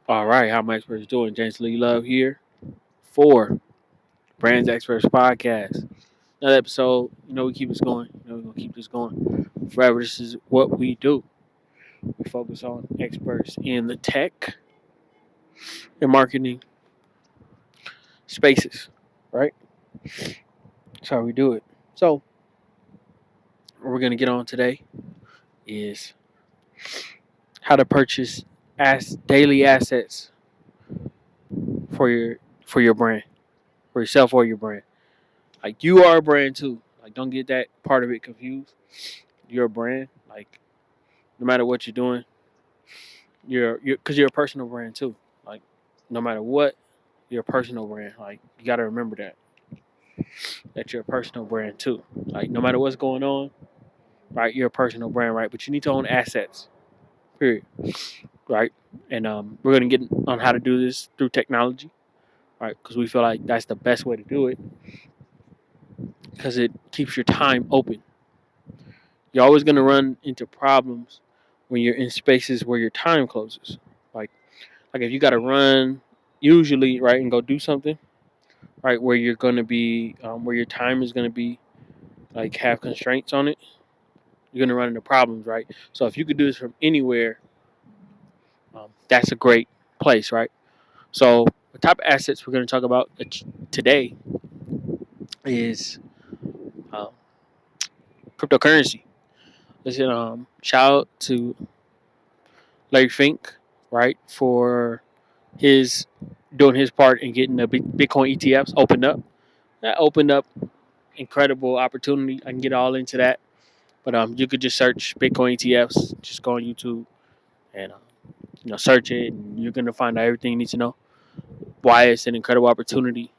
All right, how my experts doing? James Lee Love here for Brands Experts Podcast. Another episode. We keep this going. We're gonna keep this going forever. This is what we do. We focus on experts in the tech and marketing spaces. Right? That's how we do it. So, what we're gonna get on today is how to purchase daily assets for your brand, for yourself or your brand. Like you are a brand too. Like don't get that part of it confused. You're a brand. Like no matter what you're doing, because you're a personal brand too. Like no matter what, you're a personal brand. Like you got to remember that you're a personal brand too. Like no matter what's going on, right? You're a personal brand, right? But you need to own assets. Period. Right? And we're gonna get on how to do this through technology, right? Because we feel like that's the best way to do it because it keeps your time open. You're always gonna run into problems when you're in spaces where your time closes. Like like if you got to run usually right and go do something right where you're going to be where your time is going to be like have constraints on it, you're going to run into problems, right? So if you could do this from anywhere, that's a great place, right? So the type of assets we're going to talk about today is um, cryptocurrency. Listen, shout out to Larry Fink, right, for his doing his part in getting the Bitcoin ETFs opened up. That opened up incredible opportunity. I can get all into that, but you could just search Bitcoin ETFs. Just go on YouTube and search it, and you're gonna find out everything you need to know. Why it's an incredible opportunity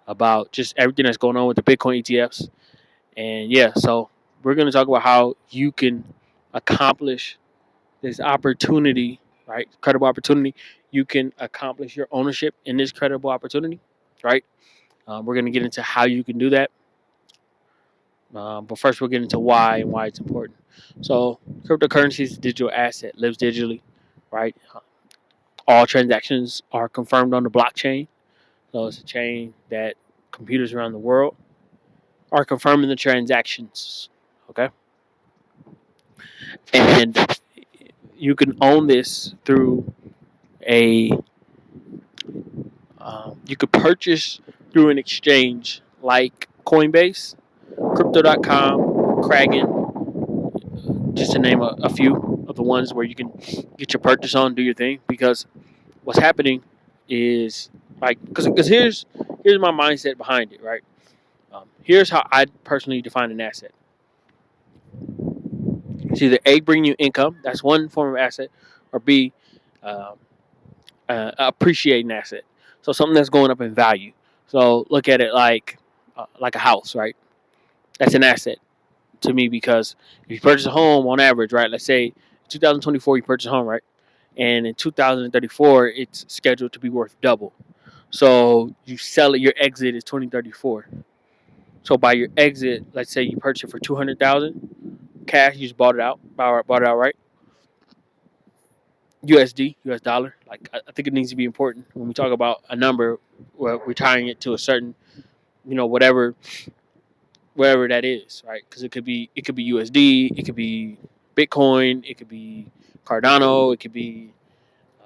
about just everything that's going on with the Bitcoin ETFs, and yeah, so we're gonna talk about how you can accomplish this opportunity, right? Credible opportunity. You can accomplish your ownership in this credible opportunity, right? We're gonna get into how you can do that. But first, we'll get into why and why it's important. So, cryptocurrency is a digital asset, lives digitally, right? All transactions are confirmed on the blockchain. So, it's a chain that computers around the world are confirming the transactions. Okay. And you can own this through you could purchase through an exchange like Coinbase, Crypto.com, Kraken, just to name a few of the ones where you can get your purchase on, do your thing. Because what's happening is like, because here's my mindset behind it, right? Here's how I personally define an asset. It's either A, bring you income, that's one form of asset, or B, um, appreciating asset. So something that's going up in value. So look at it like a house, right? That's an asset to me because if you purchase a home on average, right? Let's say 2024 you purchase a home, right? And in 2034 it's scheduled to be worth double. So you sell it, your exit is 2034. So by your exit, let's say you purchase it for 200,000 cash, you just bought it out, right? USD, US dollar. Like I think it needs to be important when we talk about a number, we're tying it to a certain, whatever that is, right? Because it could be USD, it could be Bitcoin, it could be Cardano, it could be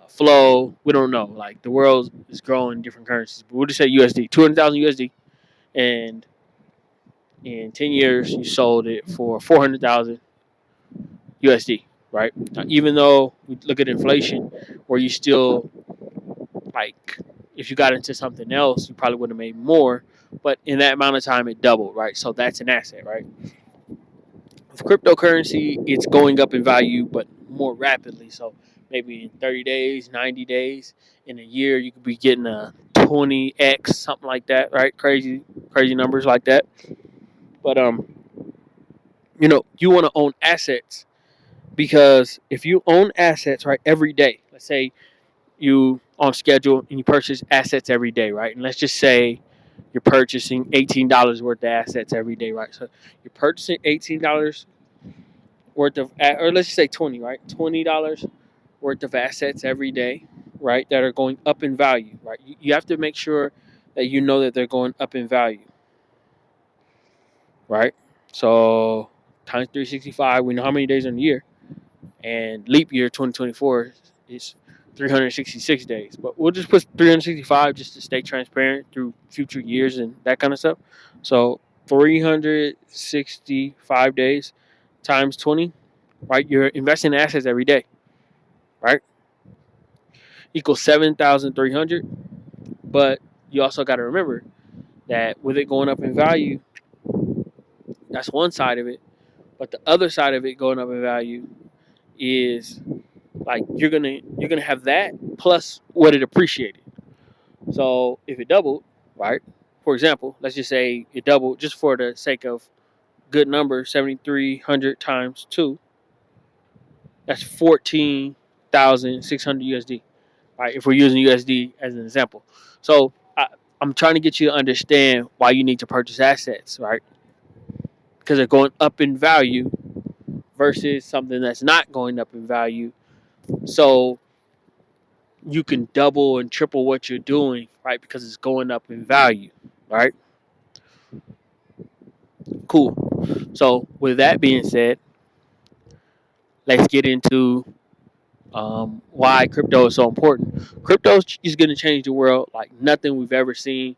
Flow. We don't know. Like the world is growing different currencies, but we'll just say USD, 200,000 USD, and in 10 years you sold it for 400,000 USD, right? Now, even though we look at inflation, where you still like, if you got into something else, you probably would have made more, but in that amount of time it doubled, right? So that's an asset, right? With cryptocurrency, it's going up in value, but more rapidly. So maybe in 30 days, 90 days, in a year, you could be getting a 20x, something like that, right? Crazy numbers like that. But you want to own assets because if you own assets, right, every day, let's say you on schedule and you purchase assets every day, right? And let's just say you're purchasing $18 worth of assets every day, right? So you're purchasing $18 worth of, or let's just say 20, right? $20 worth of assets every day. right, that are going up in value, right? You have to make sure that you know that they're going up in value, right? So times 365, we know how many days in a year, and leap year 2024 is 366 days. But we'll just put 365 just to stay transparent through future years and that kind of stuff. So 365 days times 20, right? You're investing in assets every day, right? Equals 7,300. But you also got to remember that with it going up in value, that's one side of it. But the other side of it going up in value is like you're gonna have that plus what it appreciated. So if it doubled, right? For example, let's just say it doubled just for the sake of good number, 7,300 times two. That's 14,600 USD. Right? If we're using USD as an example. So I'm trying to get you to understand why you need to purchase assets, right? Because they're going up in value versus something that's not going up in value. So you can double and triple what you're doing, right? Because it's going up in value, right? Cool. So with that being said, let's get into why crypto is so important. Crypto is going to change the world like nothing we've ever seen.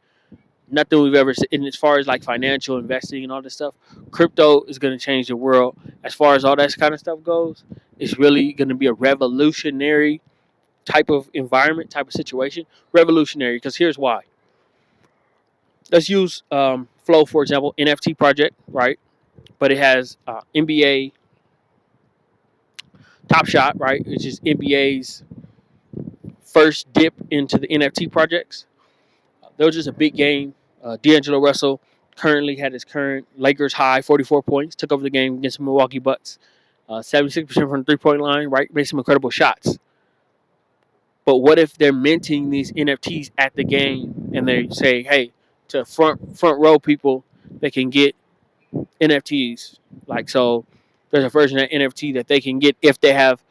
Nothing we've ever seen. And as far as like financial investing and all this stuff, crypto is going to change the world. As far as all that kind of stuff goes, it's really going to be a revolutionary type of environment, type of situation. Revolutionary, because here's why. Let's use Flow, for example, NFT project, right? But it has NBA Top Shot, right? Which is NBA's first dip into the NFT projects. There was just a big game. D'Angelo Russell currently had his current Lakers high, 44 points, took over the game against the Milwaukee Bucks. 76% from the three-point line, right? Made some incredible shots. But what if they're minting these NFTs at the game and they say, hey, to front row people, they can get NFTs. Like, so there's a version of NFT that they can get if they have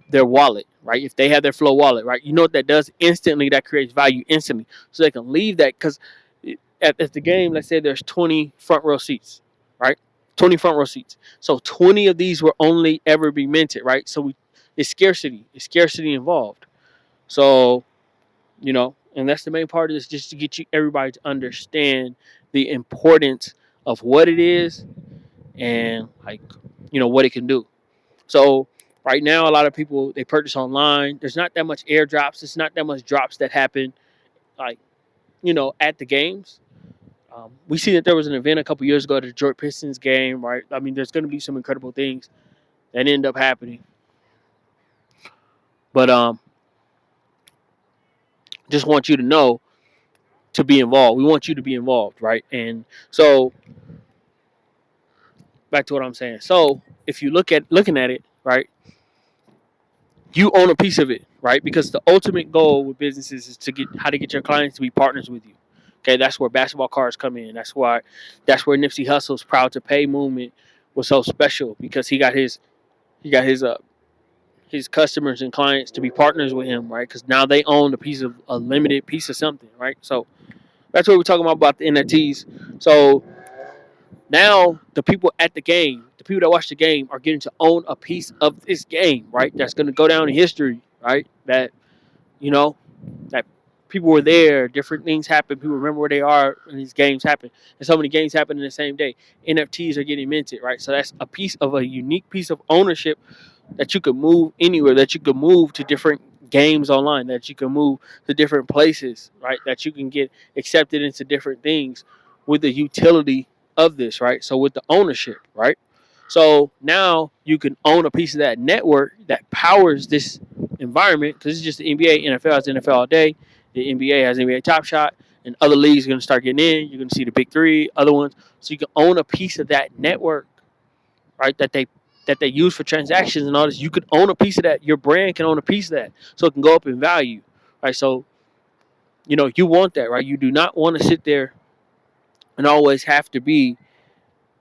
their wallet, right? If they have their Flow wallet, right? You know what that does? Instantly, that creates value instantly. So they can leave that because at the game, let's say there's 20 front row seats, right? 20 front row seats. So 20 of these will only ever be minted, right? So it's scarcity. It's scarcity involved. So, and that's the main part of this, just to get you everybody to understand the importance of what it is and like, what it can do. So right now, a lot of people, they purchase online. There's not that much airdrops. It's not that much drops that happen like, at the games. We see that there was an event a couple years ago at the Detroit Pistons game, right? I mean, there's going to be some incredible things that end up happening. But just want you to know to be involved. We want you to be involved, right? And so back to what I'm saying. So if you looking at it, right, you own a piece of it, right? Because the ultimate goal with businesses is to get how to get your clients to be partners with you. Okay, that's where basketball cards come in. That's where Nipsey Hussle's Proud to Pay movement was so special because he got his customers and clients to be partners with him, right? Because now they own a limited piece of something, right? So that's what we're talking about the NFTs. So now the people at the game, the people that watch the game, are getting to own a piece of this game, right? That's going to go down in history, right? That that people were there, different things happen, people remember where they are when these games happen, and so many games happen in the same day. NFTs are getting minted, right? So that's a unique piece of ownership that you could move anywhere, that you could move to different games online, that you can move to different places, right? That you can get accepted into different things with the utility of this, right? So with the ownership, right? So now you can own a piece of that network that powers this environment because it's just the NBA. NFL has NFL all day. The NBA has NBA Top Shot, and other leagues are going to start getting in. You're going to see the big three, other ones. So you can own a piece of that network, right? That they use for transactions and all this. You could own a piece of that. Your brand can own a piece of that, so it can go up in value, right? So you want that, right? You do not want to sit there and always have to be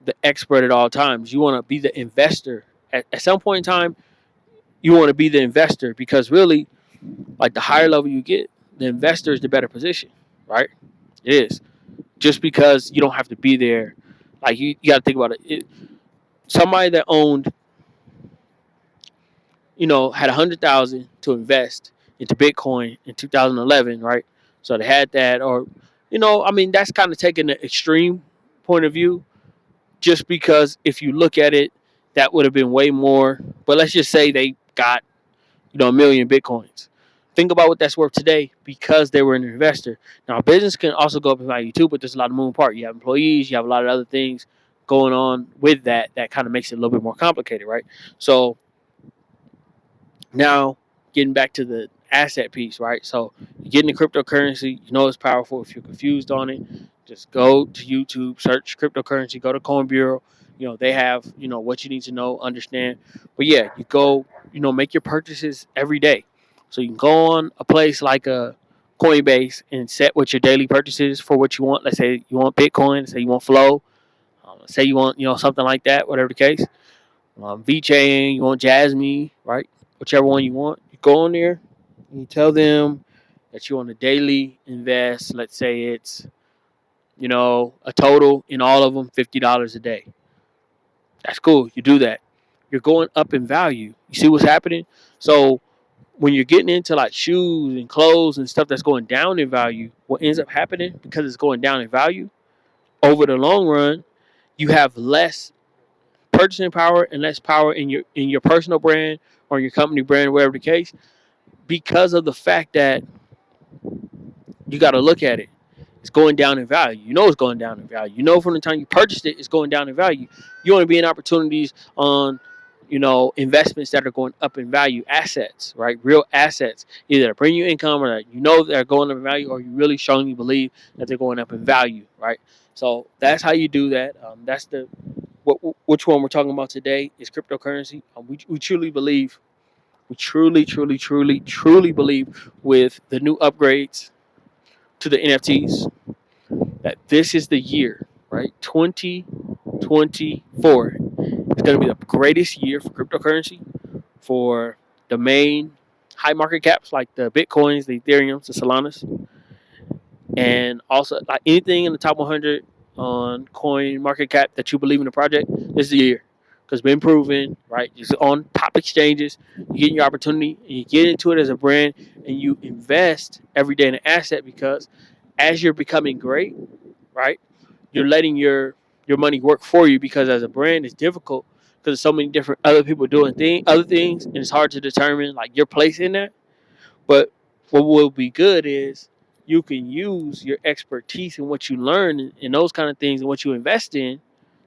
the expert at all times. You want to be the investor. At some point in time, you want to be the investor because really Like the higher level you get, the investor is the better position, right? It is. Just because you don't have to be there, like you got to think about it. Somebody that owned, had 100,000 to invest into Bitcoin in 2011, right? So they had that, or, that's kind of taking the extreme point of view, just because if you look at it, that would have been way more. But let's just say they got, a million Bitcoins. Think about what that's worth today because they were an investor. Now, business can also go up in value too, but there's a lot of moving parts. You have employees, you have a lot of other things going on with that kind of makes it a little bit more complicated, right? So now, getting back to the asset piece, right? So you get into cryptocurrency, it's powerful. If you're confused on it, just go to YouTube, search cryptocurrency, go to Coin Bureau. They have, what you need to know, understand. But yeah, you go, make your purchases every day. So you can go on a place like a Coinbase and set what your daily purchases for what you want. Let's say you want Bitcoin, let's say you want Flow, let's say you want, something like that, whatever the case. VeChain, you want Jasmine, right? Whichever one you want. You go on there and you tell them that you want to daily invest. Let's say it's, a total in all of them $50 a day. That's cool. You do that. You're going up in value. You see what's happening? So when you're getting into like shoes and clothes and stuff that's going down in value, what ends up happening because it's going down in value over the long run, you have less purchasing power and less power in your personal brand or your company brand, whatever the case, because of the fact that you got to look at it. It's going down in value. It's going down in value. From the time you purchased it, it's going down in value. You want to be in opportunities on, investments that are going up in value, assets, right? Real assets, either that bring you income or that they're going up in value, or you really strongly believe that they're going up in value, right? So that's how you do that. That's which one we're talking about today is cryptocurrency. We truly believe, we truly believe with the new upgrades to the NFTs that this is the year, right? 2024 is going to be the greatest year for cryptocurrency, for the main high market caps like the Bitcoins, the Ethereums, the Solanas, and also like anything in the top 100 on coin market cap that you believe in the project. This is the year because it's been proven, right? It's on top exchanges. You get your opportunity and you get into it as a brand and you invest every day in an asset because as you're becoming great, right, you're letting your money work for you because as a brand it's difficult because there's so many different other people doing other things, and it's hard to determine like your place in that. But what will be good is you can use your expertise and what you learn and those kind of things and what you invest in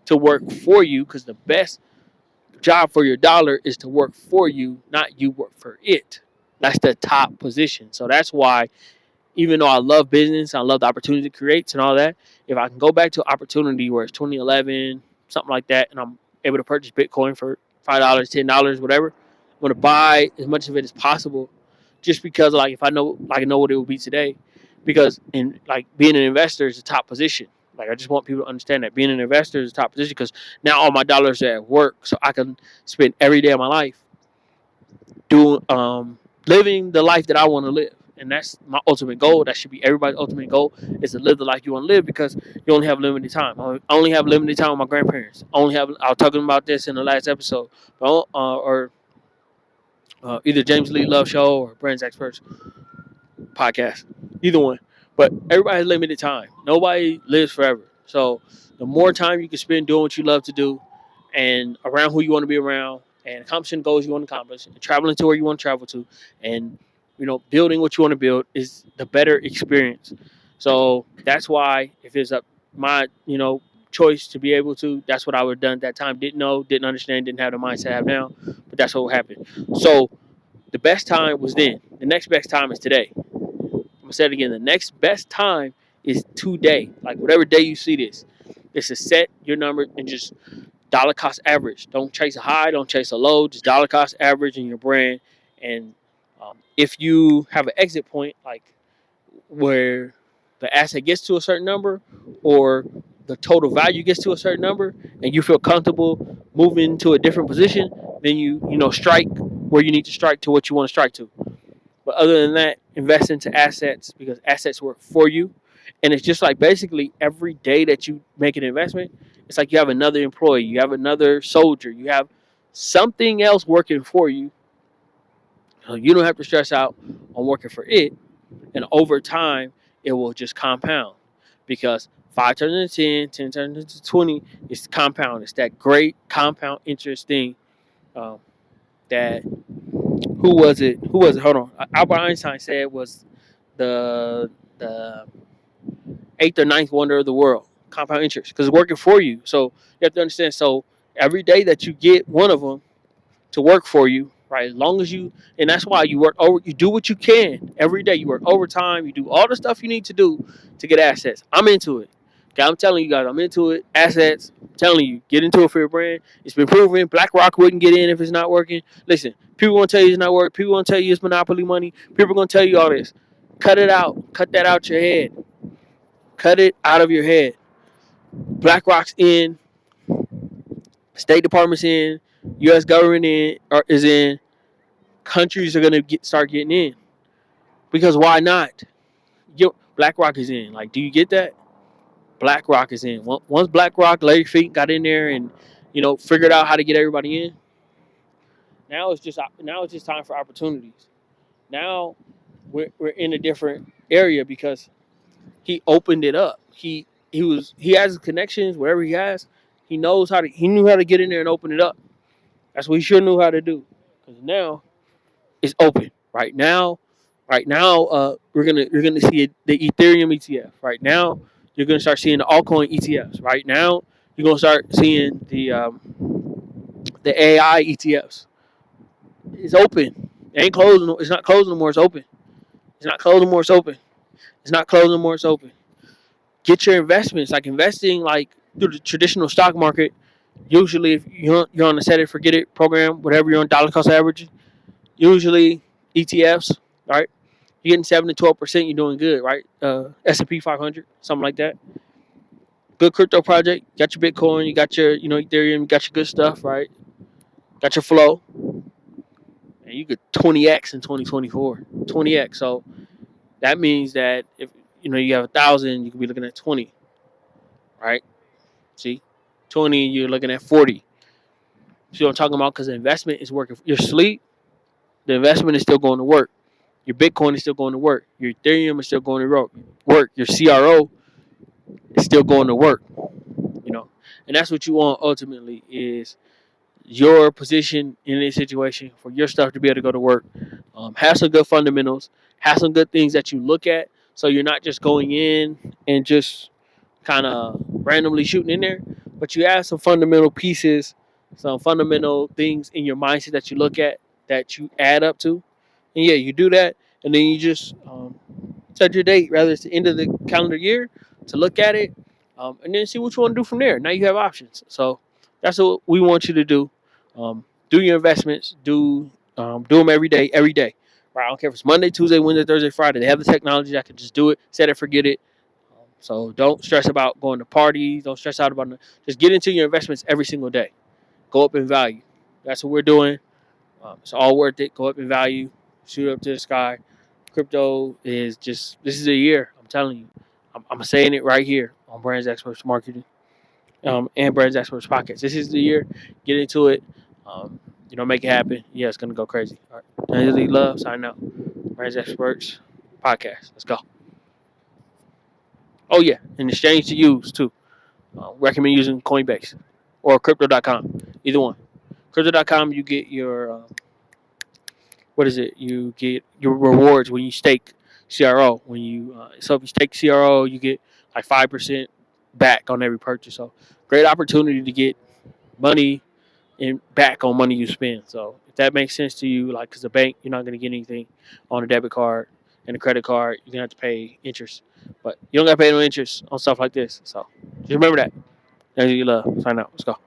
to work for you, because the best job for your dollar is to work for you, not you work for it. That's the top position. So that's why, even though I love business, I love the opportunity it creates and all that, if I can go back to an opportunity where it's 2011, something like that, and I'm able to purchase Bitcoin for $5, $10, whatever, I'm going to buy as much of it as possible just because, like, if I know what it will be today. Because, in like, being an investor is a top position. Like, I just want people to understand that being an investor is a top position because now all my dollars are at work, so I can spend every day of my life doing living the life that I want to live. And that's my ultimate goal. That should be everybody's ultimate goal, is to live the life you want to live, because you only have limited time. I only have limited time with my grandparents. I was talking about this in the last episode, or either James Lee Love Show or Brand's Experts podcast, either one. But everybody has limited time. Nobody lives forever. So the more time you can spend doing what you love to do and around who you want to be around and accomplishing goals you want to accomplish and traveling to where you want to travel to and, building what you want to build is the better experience. So that's why if it's up my, choice to be able to, that's what I would have done at that time. Didn't know, didn't understand, didn't have the mindset I have now, but that's what happened. So the best time was then. The next best time is today. I'm gonna say it again. The next best time is today. Like whatever day you see this, it's to set your number and just dollar cost average. Don't chase a high, don't chase a low. Just dollar cost average in your brand. And if you have an exit point, like where the asset gets to a certain number or the total value gets to a certain number, and you feel comfortable moving to a different position, then you strike where you need to strike to what you want to strike to. But other than that, invest into assets because assets work for you. And it's just like basically every day that you make an investment, it's like you have another employee, you have another soldier, you have something else working for you. So you don't have to stress out on working for it. And over time, it will just compound because 5 turns into 10, 10 turns into 20. It's compound. It's that great compound interest thing um, that who was it? Who was it? Hold on. Albert Einstein said was the eighth or ninth wonder of the world. Compound interest because it's working for you. So you have to understand. So every day that you get one of them to work for you, right? As long as you, and that's why you work over. You do what you can every day. You work overtime. You do all the stuff you need to do to get assets. I'm into it. Okay, I'm telling you guys, I'm into it. Assets. I'm telling you, get into it for your brand. It's been proven. BlackRock wouldn't get in if it's not working. Listen, people gonna tell you it's not working. People gonna tell you it's monopoly money. People gonna tell you all this. Cut it out. Cut that out your head. Cut it out of your head. BlackRock's in. State Department's in. U.S. government is in. Countries are gonna start getting in because why not? BlackRock is in. Like, do you get that? BlackRock is in. Once BlackRock, Larry Fink got in there and figured out how to get everybody in. Now it's just time for opportunities. Now we're in a different area because he opened it up. He has connections wherever he has. He knew how to get in there and open it up. That's what he sure knew how to do. Because now it's open. Right now, you're gonna see the Ethereum ETF. Right now, you're gonna start seeing the altcoin ETFs. Right now, you're gonna start seeing the AI ETFs. It's open. It ain't closing. It's not closing no more. It's open. It's not closing no more. It's open. It's not closing no more. It's open. Get your investments like investing like through the traditional stock market. Usually, if you're on the set it forget it program, whatever you're on dollar cost averaging, usually ETFs, right? You're getting 7 to 12%. You're doing good, right? S&P 500, something like that. Good crypto project. You got your Bitcoin. You got your Ethereum. You got your good stuff, right? Got your flow, and you could 20x in 2024. 20x. So that means that if you have 1,000, you could be looking at 20, right? See, 20, you're looking at 40. See what I'm talking about? Because the investment is working. Your sleep, the investment is still going to work. Your Bitcoin is still going to work. Your Ethereum is still going to work. Your CRO is still going to work. And that's what you want ultimately is your position in this situation for your stuff to be able to go to work. Have some good fundamentals. Have some good things that you look at, so you're not just going in and just kind of randomly shooting in there, but you have some fundamental pieces, some fundamental things in your mindset that you look at that you add up to. And yeah, you do that, and then you just set your date, rather it's the end of the calendar year, to look at it, and then see what you want to do from there. Now you have options. So that's what we want you to do. Do your investments. Do them every day, every day. Right? I don't care if it's Monday, Tuesday, Wednesday, Thursday, Friday. They have the technology that can just do it, set it, forget it. So don't stress about going to parties. Don't stress out about it. Just get into your investments every single day. Go up in value. That's what we're doing. It's all worth it. Go up in value. Shoot up to the sky. Crypto is just, this is a year. I'm telling you. I'm saying it right here on Brands Experts Marketing and Brands Experts Podcast. This is the year. Get into it. Make it happen. Yeah, it's going to go crazy. All right. Daily Love, signing out. Brands Experts Podcast. Let's go. Oh, yeah. And exchange to use, too. Recommend using Coinbase or Crypto.com. Either one. Crypto.com, you get your what is it? You get your rewards when you stake CRO. So if you stake CRO, you get like 5% back on every purchase. So great opportunity to get money and back on money you spend. So if that makes sense to you, like because the bank, you're not going to get anything on a debit card and a credit card. You're gonna have to pay interest, but you don't got to pay no interest on stuff like this. So just remember that. As you love. Sign out. Let's go.